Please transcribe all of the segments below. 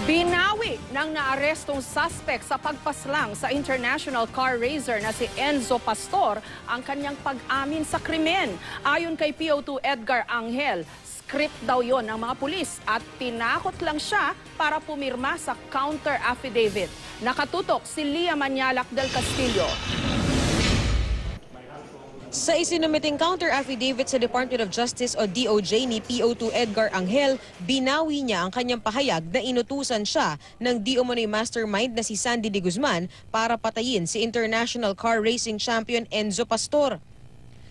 Binawi ng naarestong suspect sa pagpaslang sa international car racer na si Enzo Pastor ang kanyang pag-amin sa krimen. Ayon kay PO2 Edgar Angel, script daw yon ng mga pulis at tinakot lang siya para pumirma sa counter affidavit. Nakatutok si Lia Manialac del Castillo. Sa isinumiting counter affidavit sa Department of Justice o DOJ ni PO2 Edgar Angel, binawi niya ang kanyang pahayag na inutusan siya ng di umano'y mastermind na si Sandy de Guzman para patayin si international car racing champion Enzo Pastor.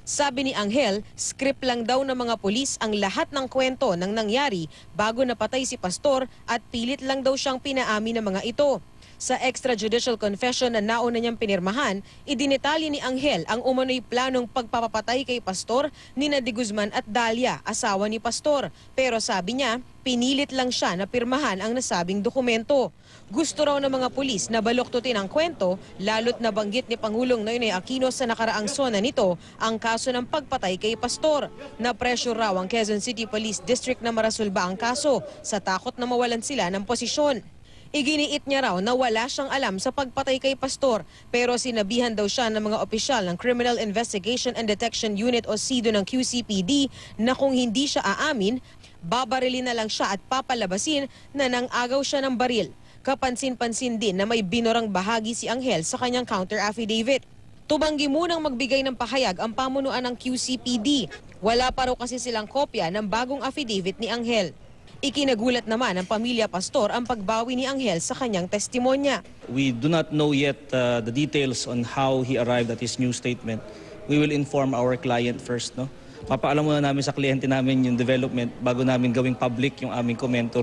Sabi ni Angel, script lang daw ng mga pulis ang lahat ng kwento ng nangyari bago napatay si Pastor at pilit lang daw siyang pinaamin ng mga ito. Sa extrajudicial confession na nauna niyang pinirmahan, idinetali ni Angel ang umano'y planong pagpapatay kay Pastor, nina de Guzman at Dalia, asawa ni Pastor. Pero sabi niya, pinilit lang siya na pirmahan ang nasabing dokumento. Gusto raw ng mga pulis na baluktutin ang kwento, lalo't nabanggit ni Pangulong Noynoy Aquino sa nakaraang sona nito ang kaso ng pagpatay kay Pastor. Na-pressure raw ang Quezon City Police District na marasulba ang kaso sa takot na mawalan sila ng posisyon. Iginiit niya raw na wala siyang alam sa pagpatay kay Pastor pero sinabihan daw siya ng mga opisyal ng Criminal Investigation and Detection Unit o CIDO ng QCPD na kung hindi siya aamin, babarilin na lang siya at papalabasin na nang-agaw siya ng baril. Kapansin-pansin din na may binorang bahagi si Angel sa kanyang counter affidavit. Tumanggi munang magbigay ng pahayag ang pamunuan ng QCPD. Wala pa raw kasi silang kopya ng bagong affidavit ni Angel. Ikinagulat naman ng pamilya Pastor ang pagbawi ni Angel sa kanyang testimonya. We do not know yet the details on how he arrived at his new statement. We will inform our client first. No? Papaalam muna namin sa kliyente namin yung development bago namin gawing public yung aming komento.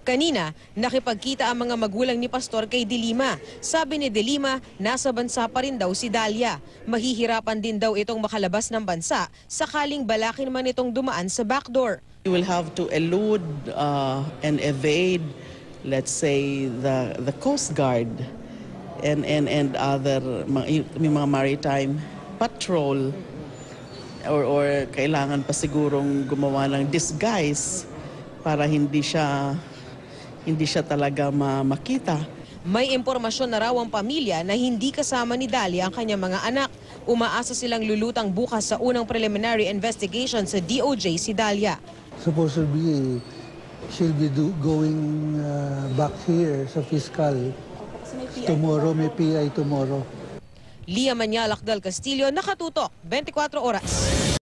Kanina, nakipagkita ang mga magulang ni Pastor kay De Lima. Sabi ni De Lima, nasa bansa pa rin daw si Dalia. Mahihirapan din daw itong makalabas ng bansa sakaling balakin man itong dumaan sa backdoor. You will have to elude and evade, let's say, the Coast Guard and other mga maritime patrol or kailangan pa sigurong gumawa ng disguise para hindi siya talaga makita. May impormasyon na raw ang pamilya na hindi kasama ni Dalia ang kanyang mga anak. Umaasa silang lulutang bukas sa unang preliminary investigation sa DOJ si Dalia. Supposedly, she'll be going back here sa fiscal tomorrow, may PI tomorrow. Lia Manialac del Castillo, nakatutok, 24 oras.